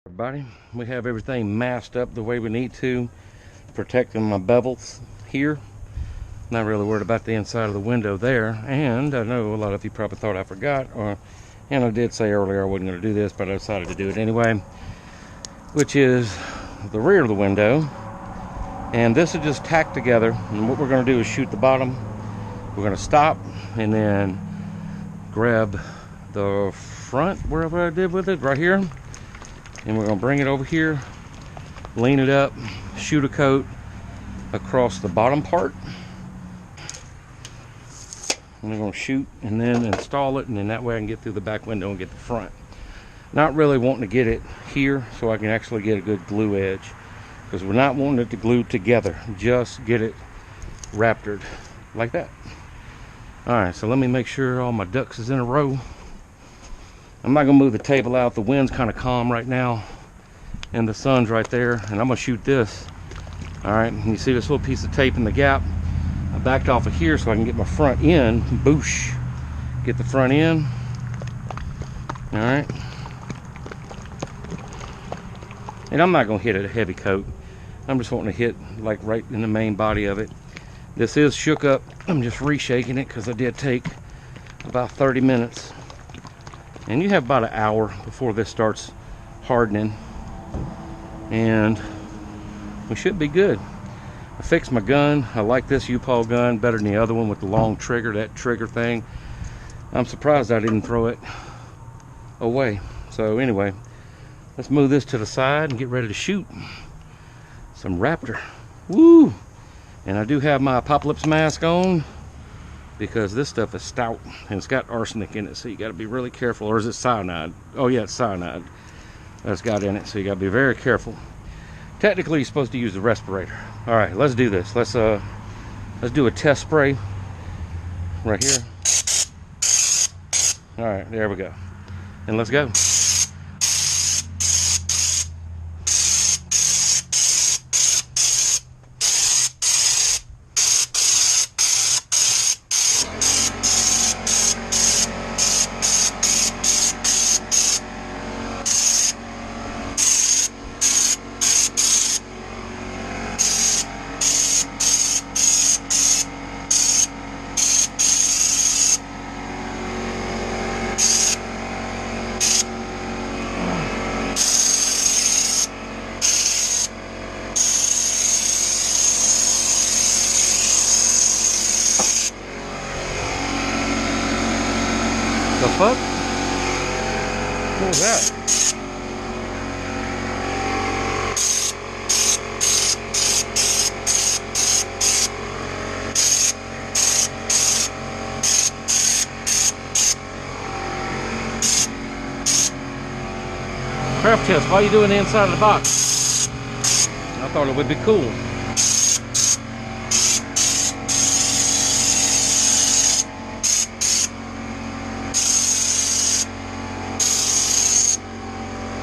Everybody, we have everything masked up the way we need to, protecting my bevels here. Not really worried about the inside of the window there. And I know a lot of you probably thought I forgot, and I did say earlier I wasn't going to do this, but I decided to do it anyway, which is the rear of the window. And this is just tacked together, and what we're going to do is shoot the bottom. We're going to stop and then grab the front, wherever I did with it, right here. And we're going to bring it over here, lean it up, shoot a coat across the bottom part. And we're going to shoot and then install it, and then that way I can get through the back window and get the front. Not really wanting to get it here so I can actually get a good glue edge, because we're not wanting it to glue together. Just get it raptored like that. Alright, so let me make sure all my ducks is in a row. I'm not going to move the table out. The wind's kind of calm right now, and the sun's right there, and I'm going to shoot this. Alright, you see this little piece of tape in the gap? I backed off of here so I can get my front in. Boosh. Get the front in. Alright. And I'm not going to hit it a heavy coat. I'm just wanting to hit like right in the main body of it. This is shook up. I'm just reshaking it because I did take about 30 minutes. And you have about an hour before this starts hardening, and we should be good. I fixed my gun. I like this U-Paul gun better than the other one with the long trigger, that trigger thing. I'm surprised I didn't throw it away. So anyway, let's move this to the side and get ready to shoot some Raptor. Woo! And I do have my apocalypse mask on, because this stuff is stout and it's got arsenic in it, so you got to be really careful. Or is it cyanide? Oh yeah, it's cyanide that's got in it, so you got to be very careful. Technically you're supposed to use the respirator. All right, let's do this. Let's do a test spray right here. All right, there we go, and let's go. The fuck? What was that? Craft chest, why are you doing the inside of the box? I thought it would be cool.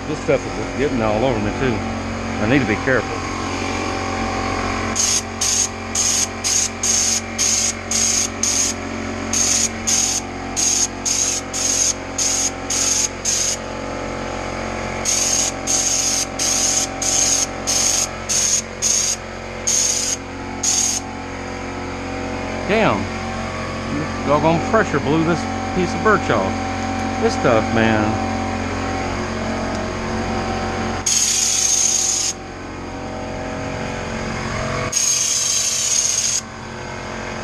This stuff is just getting all over me too. I need to be careful. Damn, doggone pressure blew this piece of birch off. This stuff, man.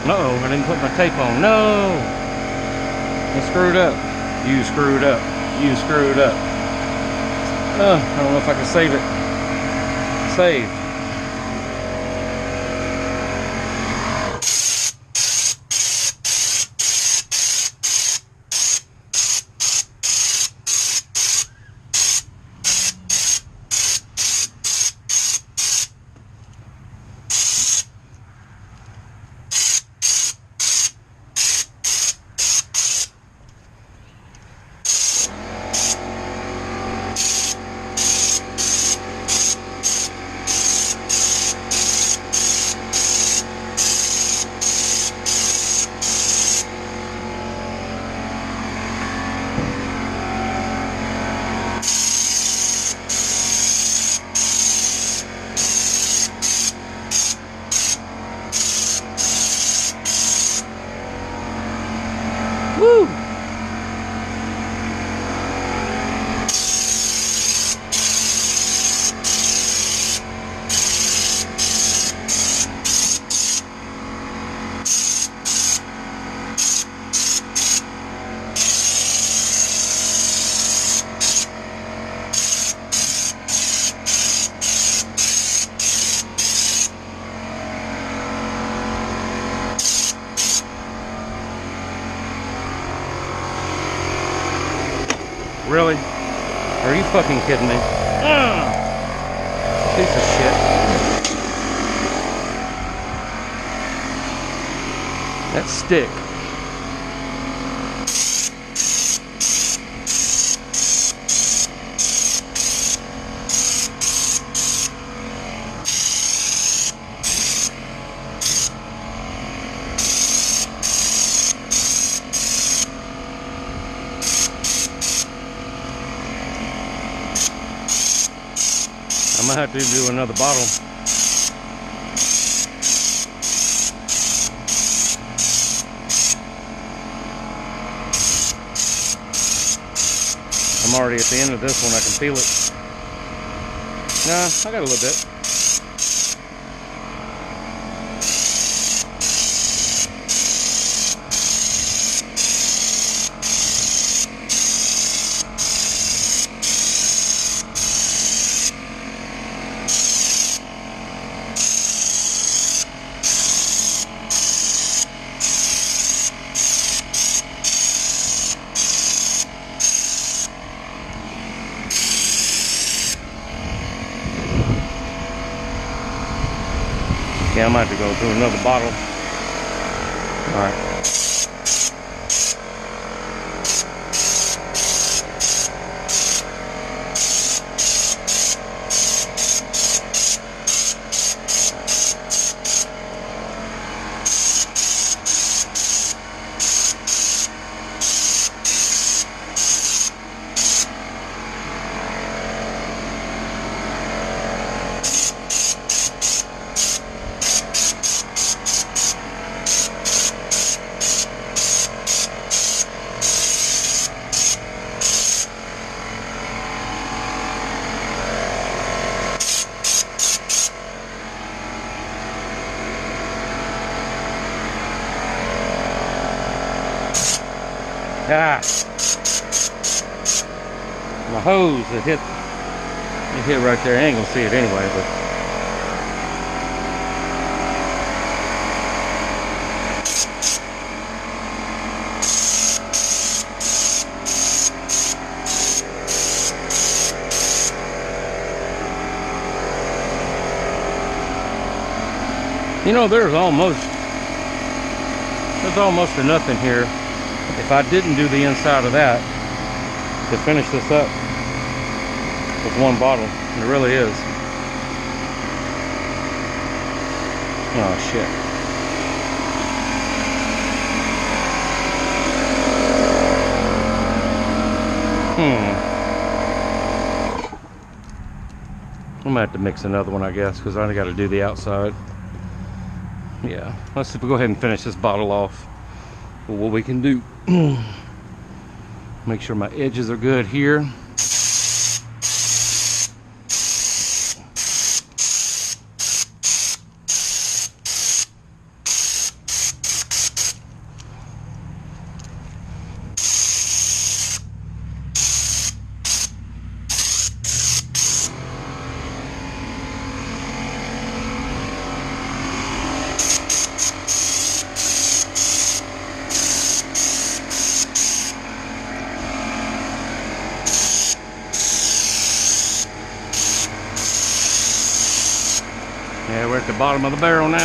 Uh-oh, I didn't put my tape on. No! I screwed up. You screwed up. You screwed up. I don't know if I can save it. Save. fucking kidding me? Piece of shit. That stick. I'm gonna have to do another bottle. I'm already at the end of this one. I can feel it. Nah, I got a little bit. Okay, I might have to go through another bottle. All right. Ah, my hose, it hit right there. I ain't gonna see it anyway, but you know, there's almost a nothing here. If I didn't do the inside of that to finish this up with one bottle, it really is. Oh shit. I'm gonna have to mix another one, I guess, because I got to do the outside. Yeah, let's go ahead and finish this bottle off. What we can do. Make sure my edges are good here. Yeah, we're at the bottom of the barrel now.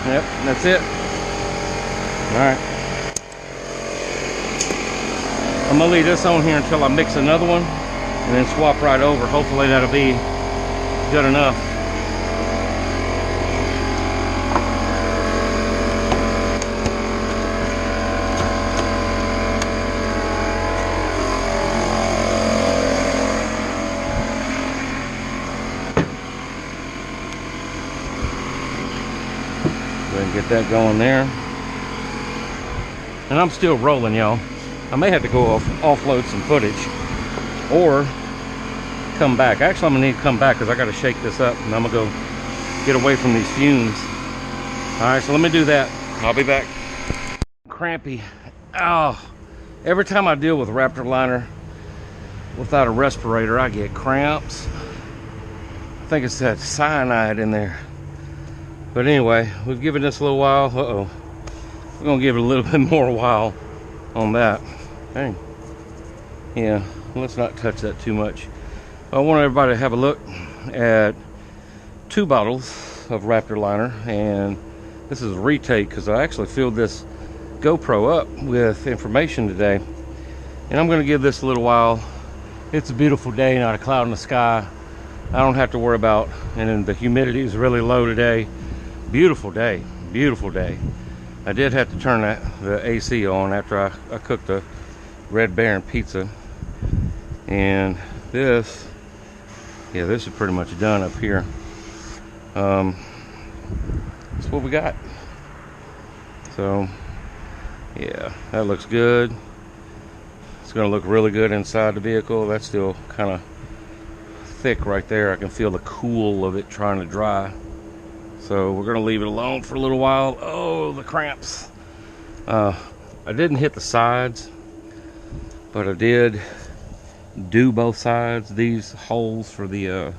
Yep, that's it. All right. I'm gonna leave this on here until I mix another one and then swap right over. Hopefully that'll be good enough. Go ahead and get that going there. And I'm still rolling, y'all. I may have to go offload some footage or come back. Actually, I'm gonna need to come back because I gotta shake this up and I'm gonna go get away from these fumes. All right, so let me do that. I'll be back. Crampy. Oh, every time I deal with Raptor Liner without a respirator, I get cramps. I think it's that cyanide in there. But anyway, we've given this a little while. Uh-oh. We're gonna give it a little bit more while on that. Dang. Yeah, let's not touch that too much. I want everybody to have a look at 2 bottles of Raptor Liner, and this is a retake because I actually filled this GoPro up with information today, and I'm going to give this a little while. It's a beautiful day, not a cloud in the sky. I don't have to worry about, and then the humidity is really low today. Beautiful day, beautiful day. I did have to turn the AC on after I cooked the Red Baron pizza, and this is pretty much done up here. That's what we got. So yeah, that looks good. It's gonna look really good inside the vehicle. That's still kind of thick right there. I can feel the cool of it trying to dry. So we're gonna leave it alone for a little while. Oh, the cramps. I didn't hit the sides, but I did do both sides. These holes for the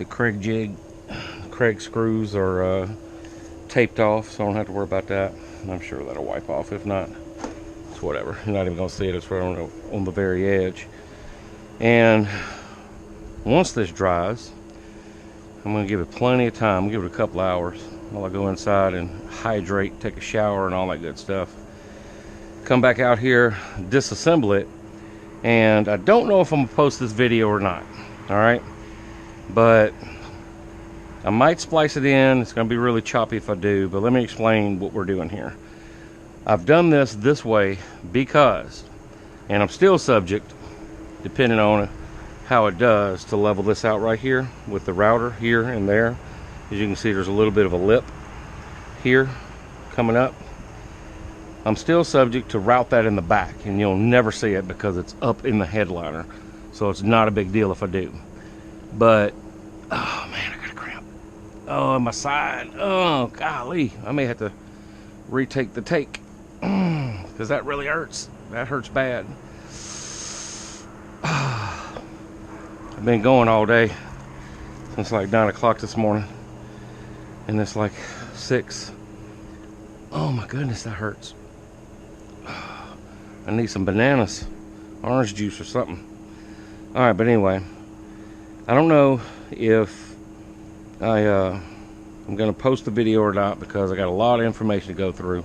Craig screws are taped off, so I don't have to worry about that. I'm sure that'll wipe off. If not, it's whatever. You're not even gonna see it. It's right on the very edge. And once this dries, I'm gonna give it plenty of time. I'll give it a couple hours while I go inside and hydrate, take a shower, and all that good stuff. Come back out here, disassemble it, and I don't know if I'm gonna post this video or not. All right, but I might splice it in. It's going to be really choppy if I do, but let me explain what we're doing here. I've done this way because, and I'm still subject, depending on how it does, to level this out right here with the router here and there. As you can see, there's a little bit of a lip here coming up. I'm still subject to route that in the back, and you'll never see it because it's up in the headliner. So it's not a big deal if I do. But, oh man, I got a cramp. Oh, my side. Oh, golly. I may have to retake the take because that really hurts. That hurts bad. I've been going all day since like 9 o'clock this morning, and it's like 6. Oh my goodness, that hurts. I need some bananas, orange juice or something. All right, but anyway, I don't know if I'm gonna post the video or not because I got a lot of information to go through.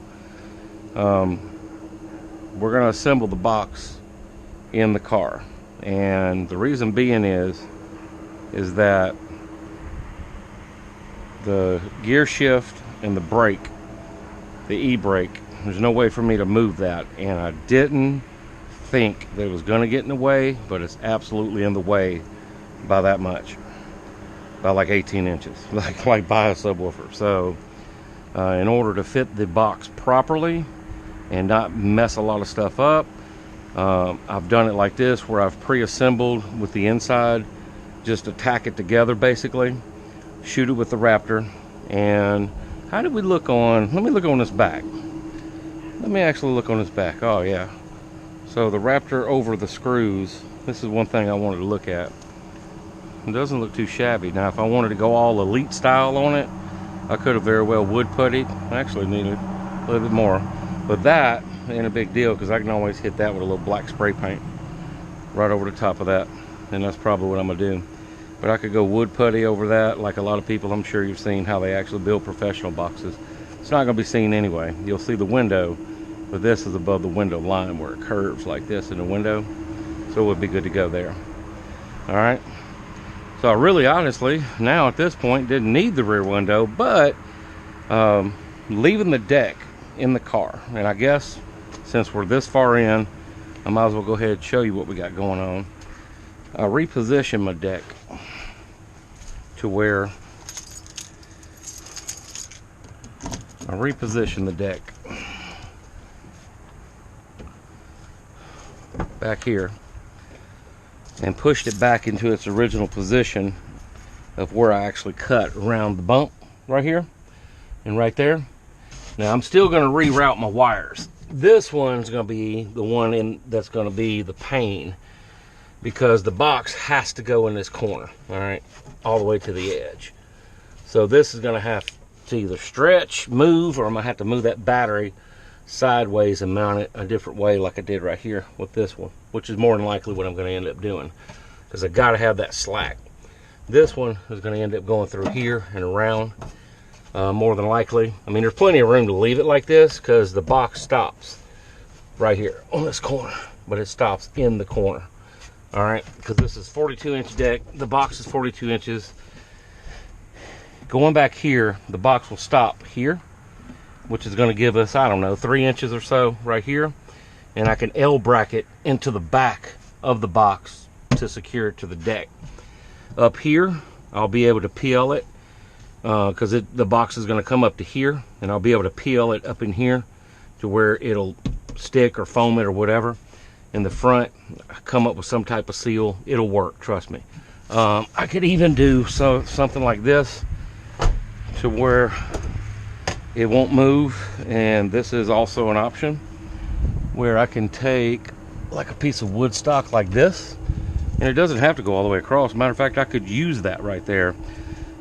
We're gonna assemble the box in the car, and the reason being is that the gear shift and the brake, the e-brake, there's no way for me to move that, and I didn't think that it was gonna get in the way, but it's absolutely in the way by that much, by like 18 inches, like by a subwoofer. So in order to fit the box properly and not mess a lot of stuff up, I've done it like this, where I've pre-assembled with the inside, just attack it together basically, shoot it with the Raptor. And how did we look on, let me look on this back. Let me actually look on this back. Oh yeah, so the Raptor over the screws, this is one thing I wanted to look at. It doesn't look too shabby. Now if I wanted to go all elite style on it, I could have very well wood puttied. I actually needed a little bit more, but that ain't a big deal because I can always hit that with a little black spray paint right over the top of that, and that's probably what I'm gonna do. But I could go wood putty over that, like a lot of people, I'm sure you've seen how they actually build professional boxes. It's not gonna be seen anyway. You'll see the window, but this is above the window line where it curves like this in the window, so it would be good to go there. All right, so I really honestly now at this point didn't need the rear window, but leaving the deck in the car, and I guess since we're this far in, I might as well go ahead and show you what we got going on. I repositioned my deck to where I repositioned the deck back here and pushed it back into its original position of where I actually cut around the bump right here and right there. Now I'm still going to reroute my wires. This one's going to be the one that's going to be the pain, because the box has to go in this corner, all right, all the way to the edge. So this is going to have to either stretch, move, or I'm going to have to move that battery sideways and mount it a different way like I did right here with this one, which is more than likely what I'm going to end up doing, because I got to have that slack. This one is going to end up going through here and around, more than likely. I mean, there's plenty of room to leave it like this because the box stops right here on this corner, but it stops in the corner. All right, because this is 42-inch deck. The box is 42 inches. Going back here, the box will stop here, which is going to give us, I don't know, 3 inches or so right here. And I can L bracket into the back of the box to secure it to the deck. Up here, I'll be able to peel it because the box is going to come up to here, and I'll be able to peel it up in here to where it'll stick or foam it or whatever. In the front, come up with some type of seal. It'll work, trust me. I could even do something like this to where it won't move, and this is also an option where I can take like a piece of wood stock like this, and it doesn't have to go all the way across. Matter of fact, I could use that right there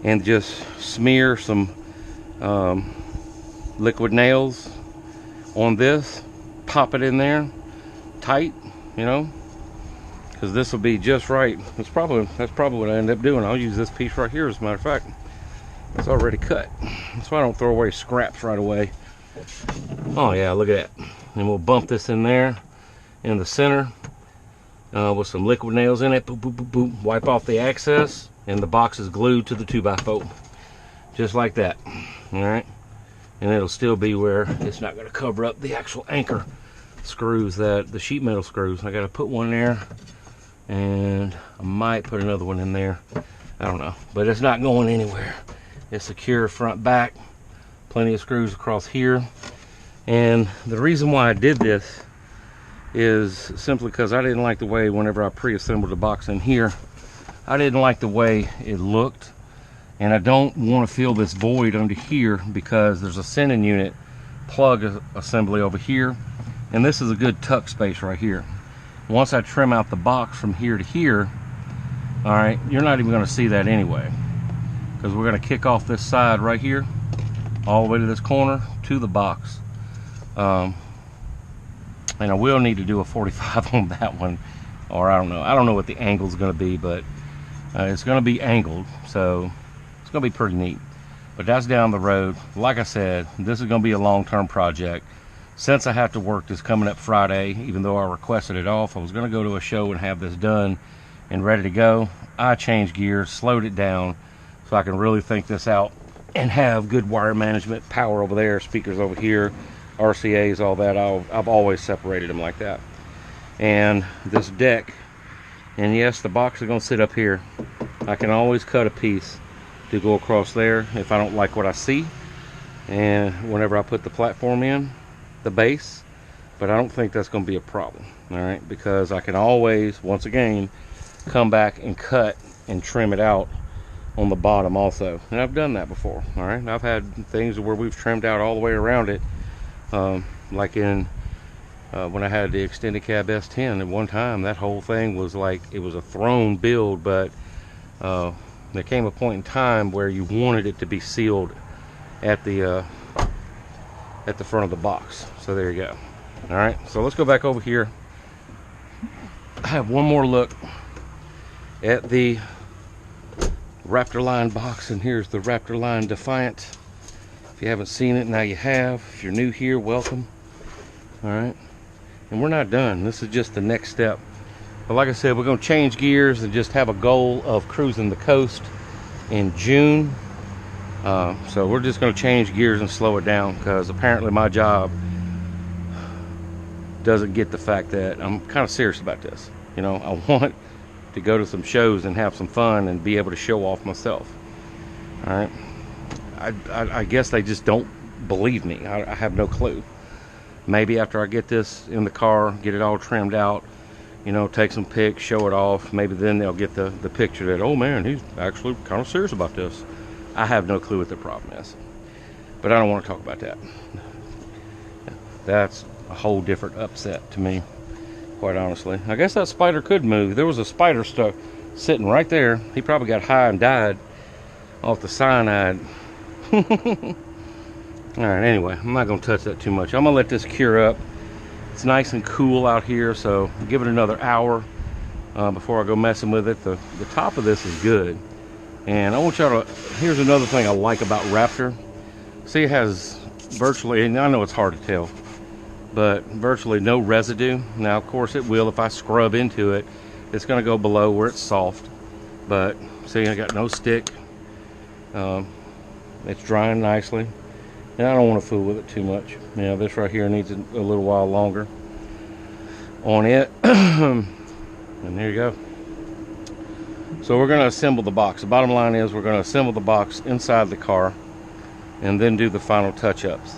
and just smear some liquid nails on this, pop it in there tight, you know, because this will be just right. That's probably what I end up doing. I'll use this piece right here, as a matter of fact. It's already cut. That's why I don't throw away scraps right away. Oh yeah, look at that. And we'll bump this in there in the center with some liquid nails in it. Boop, boop, boop, boop. Wipe off the excess, and the box is glued to the 2x4, just like that. All right, and it'll still be where it's not going to cover up the actual anchor screws, that the sheet metal screws. I got to put one there, and I might put another one in there. I don't know, but it's not going anywhere. It's secure front, back, plenty of screws across here. And the reason why I did this is simply because I didn't like the way, whenever I pre-assembled the box in here, I didn't like the way it looked, and I don't want to fill this void under here because there's a sending unit plug assembly over here, and this is a good tuck space right here. Once I trim out the box from here to here, all right, you're not even going to see that anyway, because we're going to kick off this side right here all the way to this corner to the box. And I will need to do a 45 on that one, or I don't know what the angle is going to be, but it's going to be angled, so it's going to be pretty neat. But that's down the road. Like I said, this is going to be a long-term project. Since I have to work this coming up Friday, even though I requested it off, I was going to go to a show and have this done and ready to go. I changed gears, slowed it down, so I can really think this out and have good wire management, power over there, speakers over here, RCAs, all that. I've always separated them like that. And this deck, and yes, the box is going to sit up here. I can always cut a piece to go across there if I don't like what I see, and whenever I put the platform in, the base. But I don't think that's going to be a problem, all right, because I can always, once again, come back and cut and trim it out on the bottom also. And I've done that before, all right. I've had things where we've trimmed out all the way around it, like in when I had the extended cab S10 at one time. That whole thing was like, it was a throne build, but there came a point in time where you wanted it to be sealed at the front of the box. So there you go. All right, so let's go back over here. I have one more look at the Raptor Line box, and here's the Raptor Line Defiant. If you haven't seen it, now you have. If you're new here, welcome. All right, and we're not done. This is just the next step. But like I said, we're going to change gears and just have a goal of cruising the coast in June. So we're just going to change gears and slow it down, because apparently my job doesn't get the fact that I'm kind of serious about this. You know, I want to go to some shows and have some fun and be able to show off myself. All right, I guess they just don't believe me. I have no clue. Maybe after I get this in the car, get it all trimmed out, you know, take some pics, show it off, maybe then they'll get the picture that, oh man, he's actually kind of serious about this. I have no clue what the problem is. But I don't want to talk about that. That's a whole different upset to me, quite honestly. I guess that spider could move. There was a spider stuck sitting right there. He probably got high and died off the cyanide. Alright, anyway, I'm not going to touch that too much. I'm going to let this cure up. It's nice and cool out here, so give it another hour before I go messing with it. The top of this is good. And I want y'all to, here's another thing I like about Raptor. See, it has virtually, and I know it's hard to tell, but virtually no residue. Now, of course, it will if I scrub into it. It's going to go below where it's soft. But, see, I got no stick. It's drying nicely. And I don't want to fool with it too much. Yeah, this right here needs a little while longer on it. And there you go. So we're going to assemble the box. The bottom line is we're going to assemble the box inside the car and then do the final touch-ups.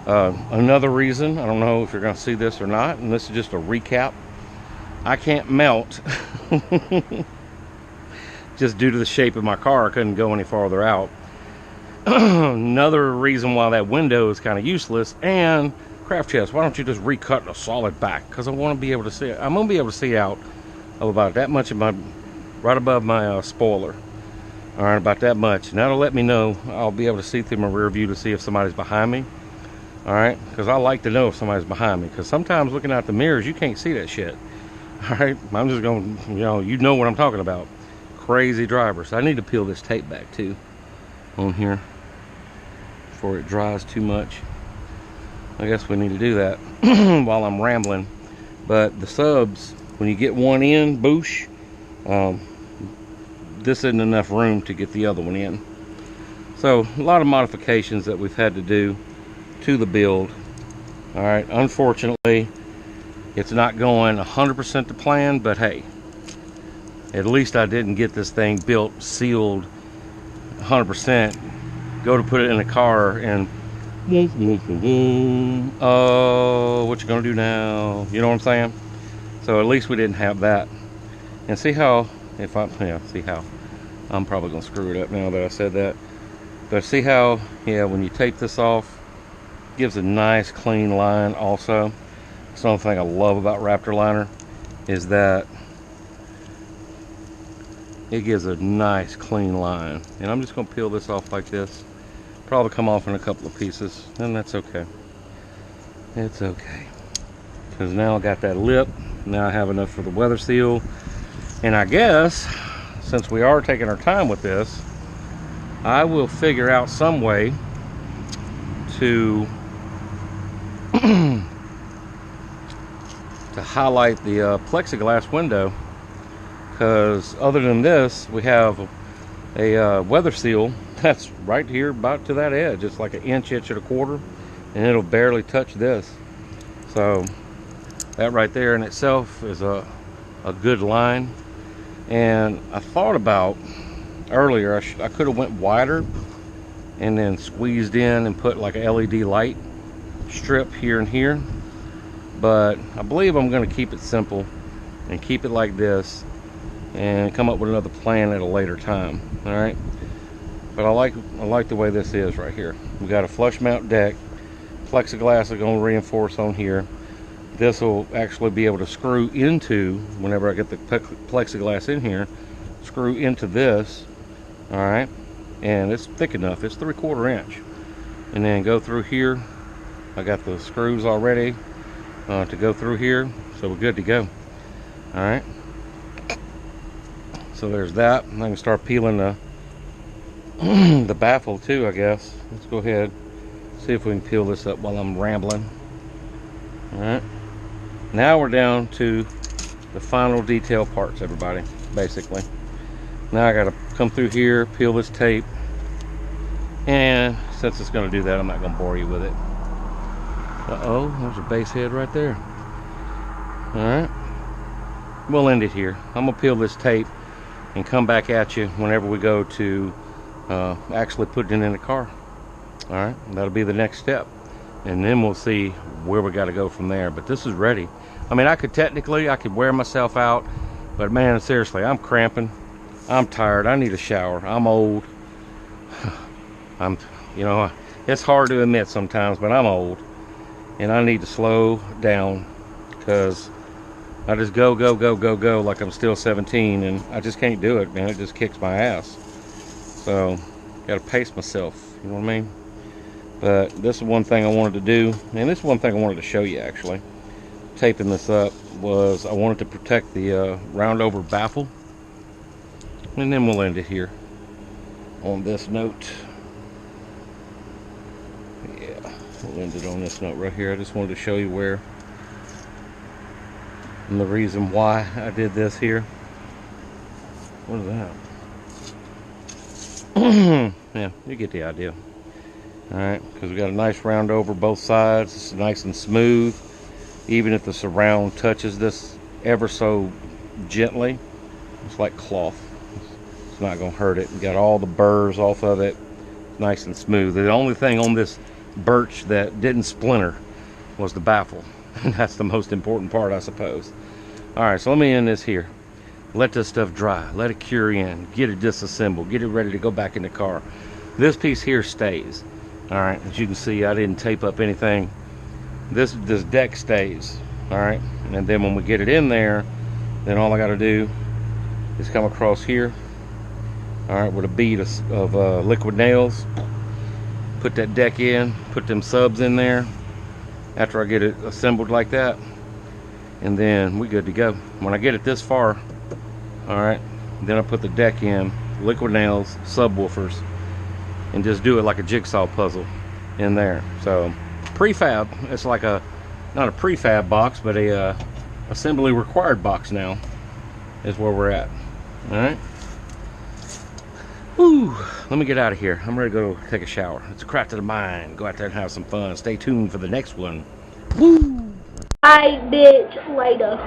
Another reason, I don't know if you're going to see this or not, and this is just a recap, I can't melt. Just due to the shape of my car, I couldn't go any farther out. Another reason why that window is kind of useless. And craft chest, why don't you just recut a solid back? Because I want to be able to see it. I'm going to be able to see out about that much of my, right above my spoiler. All right, about that much. And that'll let me know. I'll be able to see through my rear view to see if somebody's behind me. All right, because I like to know if somebody's behind me. Because sometimes looking out the mirrors, you can't see that shit. All right, I'm just going to, you know what I'm talking about. Crazy drivers. I need to peel this tape back too on here before it dries too much. I guess we need to do that while I'm rambling. But the subs, when you get one in, boosh, this isn't enough room to get the other one in. So a lot of modifications that we've had to do to the build. All right, unfortunately it's not going 100% to plan, but hey, at least I didn't get this thing built, sealed 100%, go to put it in the car and oh, what you gonna do now? You know what I'm saying? So at least we didn't have that. And see how, see how, I'm probably gonna screw it up now that I said that. But see how, when you tape this off, it gives a nice clean line also. That's another thing I love about Raptor Liner is that it gives a nice clean line. And I'm just gonna peel this off like this. Probably come off in a couple of pieces, and that's okay. It's okay. Because now I got that lip. Now I have enough for the weather seal. And I guess, since we are taking our time with this, I will figure out some way to to highlight the plexiglass window. Because other than this, we have a weather seal that's right here about to that edge. It's like an inch and a quarter, and it'll barely touch this. So that right there in itself is a good line. And I thought about earlier, I could have went wider and then squeezed in and put like a LED light strip here and here, but I believe I'm going to keep it simple and keep it like this and come up with another plan at a later time. All right, but I like the way this is right here. We got a flush mount deck, plexiglass is going to reinforce on here. This will actually be able to screw into, whenever I get the plexiglass in here, screw into this. All right, and it's thick enough, it's 3/4 inch, and then go through here. I got the screws already to go through here, so we're good to go. All right, so there's that. I can start peeling the the baffle too, I guess. Let's go ahead, see if we can peel this up while I'm rambling. All right, now we're down to the final detail parts, everybody, basically. Now I gotta come through here, peel this tape, and since it's gonna do that, I'm not gonna bore you with it. Uh-oh, there's a base head right there. All right, we'll end it here. I'm gonna peel this tape and come back at you whenever we go to actually put it in the car. All right, that'll be the next step, and then we'll see where we got to go from there. But this is ready. I mean, I could wear myself out, but man, seriously, I'm cramping. I'm tired. I need a shower. I'm old. It's hard to admit sometimes, but I'm old and I need to slow down because I just go like I'm still 17, and I just can't do it, man. It just kicks my ass. So, gotta pace myself, you know what I mean? But this is one thing I wanted to do, and this is one thing I wanted to show you actually. Taping this up was I wanted to protect the round over baffle, and then we'll end it here on this note. Yeah, we'll end it on this note right here. I just wanted to show you where and the reason why I did this here. What is that? Yeah, you get the idea. Alright, because we got a nice round over both sides. It's nice and smooth. Even if the surround touches this ever so gently, it's like cloth. It's not going to hurt it. We got all the burrs off of it. It's nice and smooth. The only thing on this birch that didn't splinter was the baffle. And that's the most important part, I suppose. Alright, so let me end this here. Let this stuff dry. Let it cure in. Get it disassembled. Get it ready to go back in the car. This piece here stays. Alright, as you can see, I didn't tape up anything. This deck stays. Alright, and then when we get it in there, then all I got to do is come across here. Alright, with a bead of liquid nails. Put that deck in. Put them subs in there. After I get it assembled like that. And then we good to go. When I get it this far, alright, then I put the deck in, liquid nails, subwoofers, and just do it like a jigsaw puzzle in there. So prefab, it's like a, not a prefab box, but a assembly required box now is where we're at. Alright. Woo, let me get out of here. I'm ready to go take a shower. It's a craft of the mind. Go out there and have some fun. Stay tuned for the next one. Woo! Bye, bitch. Later.